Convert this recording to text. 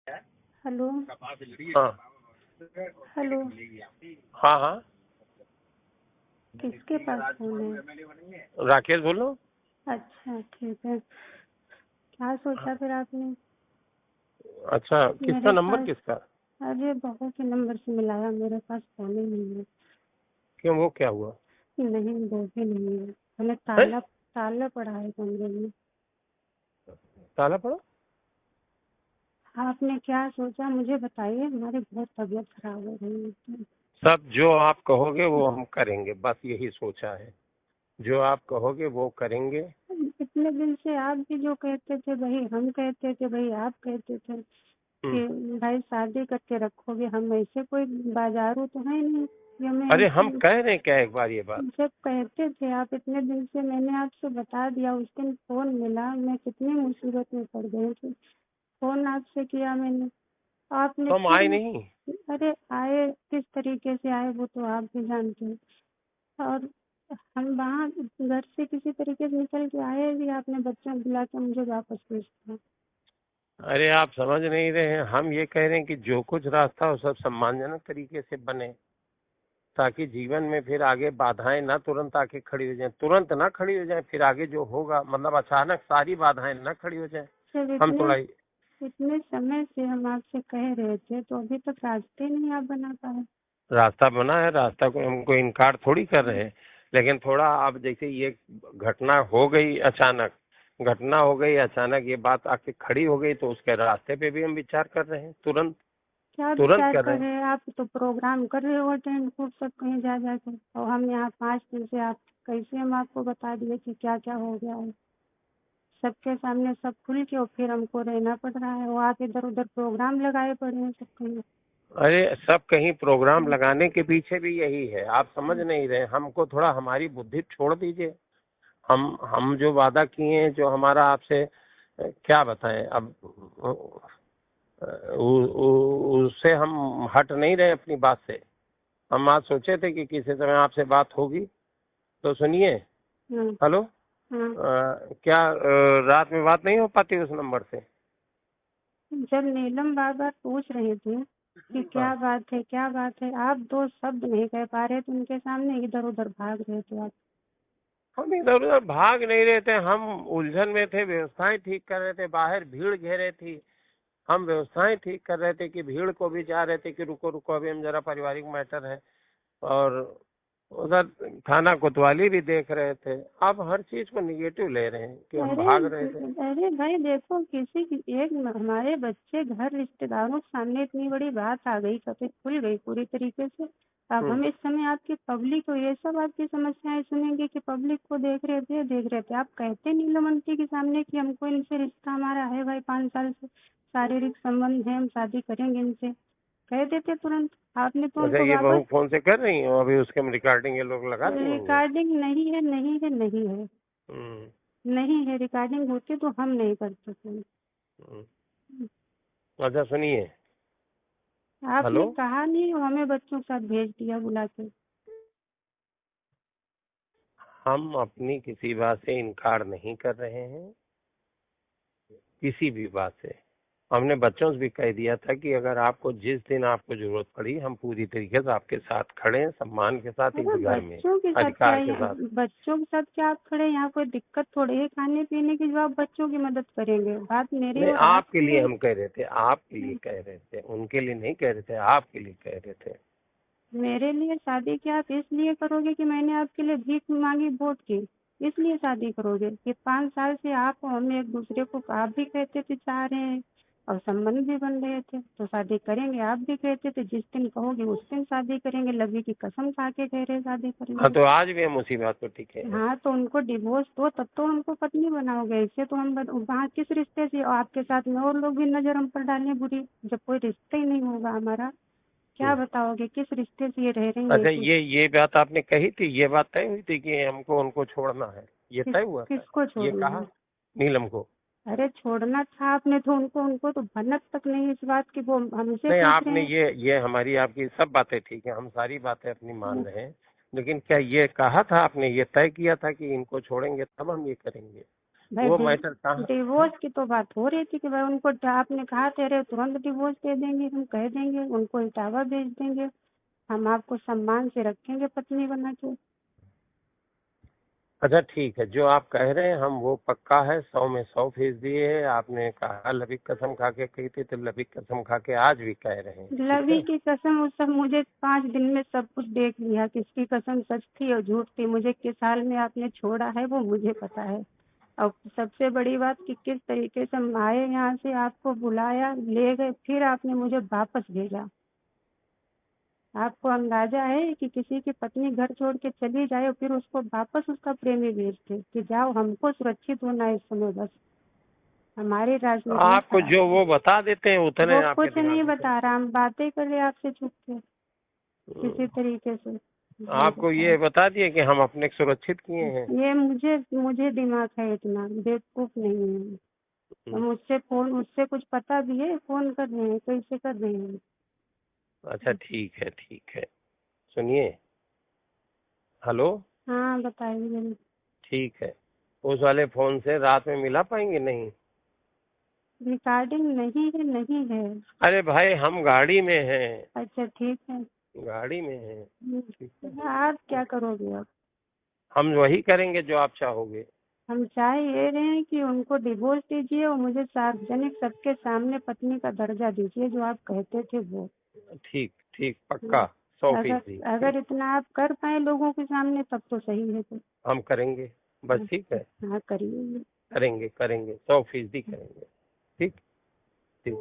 Hello. हाँ hello. हाँ हाँ, किसके पास फोन है? राकेश बोलो। अच्छा ठीक है। क्या सोचा फिर आपने? अच्छा, किसका मेरे नंबर पास किसका? अरे बहू के नंबर से मिलाया, मेरे पास फोन ही नहीं है। क्यों, वो क्या हुआ? नहीं, वो भी नहीं है। हमें है? ताला ताला पड़ा है कमरे में। ताला पड़ा? आपने क्या सोचा मुझे बताइए, हमारी बहुत तबीयत खराब हो रही है। सब जो आप कहोगे वो हम करेंगे, बस यही सोचा है। जो आप कहोगे वो करेंगे। इतने दिन से आप भी जो कहते थे वही हम कहते थे, वही आप कहते थे हम्म। कि भाई शादी करके रखोगे। हम ऐसे कोई बाजारू तो है नहीं कि हमें अरे हम ऐसे। कह रहे हैं क्या एक बार ये बात? जब कहते थे आप इतने दिन से, मैंने आपसे बता दिया। उस दिन फोन मिला, मैं कितनी मुसीबत में पड़ गई थी। फोन आपसे किया मैंने, आपने तो हम फिर। आए नहीं। अरे आए किस तरीके से आए वो तो आप भी जानते हैं। और हम वहाँ घर से किसी तरीके से निकल के आए भी, आपने बच्चों बुला के मुझे वापस भेज दिया। अरे आप समझ नहीं रहे हैं, हम ये कह रहे हैं कि जो कुछ रास्ता हो सब सम्मानजनक तरीके से बने, ताकि जीवन में फिर आगे बाधाएं ना तुरंत आके खड़ी हो जाएं, तुरंत ना खड़ी हो जाएं, फिर आगे जो होगा मतलब अचानक सारी बाधाएं ना खड़ी हो जाएं। जब हम इतने थोड़ा इतने समय से हम आपसे कह रहे थे तो अभी तक रास्ते नहीं आप बना पाए। रास्ता बना है, रास्ता को हमको इनकार थोड़ी कर रहे हैं, लेकिन थोड़ा अब जैसे ये घटना हो गई अचानक, घटना हो गई अचानक, ये बात आके खड़ी हो गई, तो उसके रास्ते पे भी हम विचार कर रहे हैं, तुरंत क्या तुरंत विचार कर कर रहे हैं। रहे हैं आप? तो प्रोग्राम कर रहे हो अटेंड खूब सब कहीं जा जाकर, और हम यहाँ 5 दिन से आप कैसे हम आपको बता दिए कि क्या क्या हो गया है सबके सामने, सब खुल के, और फिर हमको रहना पड़ रहा है। वो आप इधर उधर प्रोग्राम लगाए पड़े हैं सब कहीं। अरे सब कहीं प्रोग्राम लगाने के पीछे भी यही है, आप समझ नहीं रहे। हमको थोड़ा हमारी बुद्धि छोड़ दीजिए। हम जो वादा किए हैं, जो हमारा आपसे क्या बताएं अब, उससे हम हट नहीं रहे अपनी बात से। हम आज सोचे थे कि किसी समय आपसे बात होगी, तो सुनिए। हाँ। हेलो। हाँ। क्या रात में बात नहीं हो पाती उस नंबर से? जब नीलम बार बार पूछ रही थी कि क्या हाँ, बात है क्या बात है, आप दो शब्द नहीं कह पा रहे थे उनके सामने, इधर उधर भाग रहे थे आप। हम इधर उधर भाग नहीं रहे थे, हम उलझन में थे, व्यवस्थाएं ठीक कर रहे थे, बाहर भीड़ घेरे थी। हम व्यवस्थाएं ठीक कर रहे थे कि भीड़ को भी चाह रहे थे कि रुको रुको, अभी हम जरा पारिवारिक मैटर है, और उधर थाना कोतवाली भी देख रहे थे। आप हर चीज को निगेटिव ले रहे हैं कि हम अरे भाग रहे थे। अरे भाई देखो, किसी की एक हमारे बच्चे घर रिश्तेदारों के सामने इतनी बड़ी बात आ गई, कभी खुल गई पूरी तरीके से। अब हम्म। हम इस समय आपकी पब्लिक को ये सब आपकी समस्याएं सुनेंगे कि पब्लिक को देख रहे थे। आप कहते नीलम आंटी के सामने कि हमको इनसे रिश्ता हमारा है भाई, 5 साल से शारीरिक संबंध है, हम शादी करेंगे इनसे, कह देते तुरंत। आपने तो अच्छा, उनको ये बहू वापस। फोन से कर रही हो अभी, उसके हम रिकॉर्डिंग ये लोग लगा दिए होंगे। रिकॉर्डिंग नहीं है, नहीं है, नहीं है, हम्म। नहीं है। रिकॉर्डिंग होती तो हम नहीं करते थे। हम्म। अच्छा सुनिए। हेलो। आपने कहा नहीं, हमें बच्चों के साथ भेज दिया बुला के। हम अपनी किसी बात से इनकार नहीं कर रहे हैं, किसी भी बात से। हमने बच्चों से भी कह दिया था कि अगर आपको जिस दिन आपको जरूरत पड़ी, हम पूरी तरीके से आपके साथ खड़े हैं, सम्मान के साथ, इस अरे घर में बच्चों के साथ क्या अधिकार के है? साथ। बच्चों के साथ क्या आप खड़े? यहाँ कोई दिक्कत थोड़ी है खाने पीने की जो आप बच्चों की मदद करेंगे। बात मेरी नहीं, और आपके आपकी लिए है। हम कह रहे थे, आपके लिए कह रहे थे, उनके लिए नहीं कह रहे थे, आपके लिए कह रहे थे। मेरे लिए शादी क्या आप इसलिए करोगे कि मैंने आपके लिए भीख मांगी वोट की? इसलिए शादी करोगे कि 5 साल से आप और हम एक दूसरे को, आप भी कहते थे चाह रहे हैं और संबंध भी बन रहे थे, तो शादी करेंगे। आप भी कहते थे जिस दिन कहोगे उस दिन शादी करेंगे, लवी की कसम खा के कह रहे शादी हाँ, करेंगे। तो आज भी हम उसी बात पर टिके हैं। हाँ, तो उनको डिवोर्स दो तब तो हमको पत्नी बनाओगे। ऐसे तो हम वहाँ किस रिश्ते से, आपके साथ में और लोग भी नजर हम पर डालें बुरी, जब कोई रिश्ता ही नहीं होगा हमारा। क्या हम्म। बताओगे किस रिश्ते से ये रह रही है? अच्छा, ये बात आपने कही थी, ये बात तय हुई थी कि हमको उनको छोड़ना है, ये तय हुआ था? किसको ये छोड़ना कहा है? नीलम को? अरे छोड़ना था आपने तो उनको, उनको तो भनक तक नहीं इस बात की, वो हमसे नहीं, पूछ रहे आपने हैं। ये हमारी आपकी सब बातें ठीक है, हम सारी बातें अपनी मान रहे हैं, लेकिन क्या ये कहा था आपने, ये तय किया था कि इनको छोड़ेंगे तब हम ये करेंगे? भाई वो मैटर कहाँ। डिवोर्स की तो बात हो रही थी कि भाई उनको आपने कहा तेरे तुरंत डिवोर्स दे देंगे, हम कह देंगे उनको इटावा भेज देंगे, हम आपको सम्मान से रखेंगे पत्नी बना के। अच्छा ठीक है, जो आप कह रहे हैं हम वो पक्का है, 100 में 100% है। आपने कहा लबी कसम खा के कही थी, तो लबी कसम खा के आज भी कह रहे हैं, ठीक लवी है। की कसम उस सब मुझे 5 दिन में सब कुछ देख लिया, किसकी कसम सच थी और झूठ थी, मुझे किस हाल में आपने छोड़ा है वो मुझे पता है। और सबसे बड़ी बात कि किस तरीके से हम आए यहाँ से, आपको बुलाया, ले गए, फिर आपने मुझे वापस भेजा। आपको अंदाजा है कि किसी की पत्नी घर छोड़ के चली जाए और फिर उसको वापस उसका प्रेमी भेजते कि जाओ, हमको सुरक्षित होना है इस समय, बस हमारी राजनीति में आपको जो वो बता देते हैं उतने वो आपके कुछ नहीं दिमाग में। बता रहा, हम बातें कर रहे आपसे चुप के किसी तरीके से। आपको ये बता दिए कि हम अपने को सुरक्षित किए हैं। ये मुझे मुझे दिमाग है, इतना बेवकूफ नहीं है। तो मुझसे कुछ पता भी है, फोन कर रहे हैं, कैसे कर रहे हैं। अच्छा ठीक है, ठीक है। सुनिए, हेलो। हाँ बताइए। ठीक है, उस वाले फोन से रात में मिला पाएंगे नहीं? रिकॉर्डिंग नहीं है, नहीं है। अरे भाई हम गाड़ी में हैं, अच्छा ठीक है। गाड़ी में हैं, ठीक है। आप क्या करोगे अब? हम वही करेंगे जो आप चाहोगे। हम चाह ये रहे हैं कि उनको डिवोर्स दीजिए और मुझे सार्वजनिक सबके सामने पत्नी का दर्जा दीजिए जो आप कहते थे वो। ठीक ठीक, पक्का 100%। अगर इतना आप कर पाए लोगों के सामने तब तो सही है। तो हम करेंगे, बस ठीक है। हाँ करिए। करेंगे करेंगे 100% करेंगे। ठीक ठीक।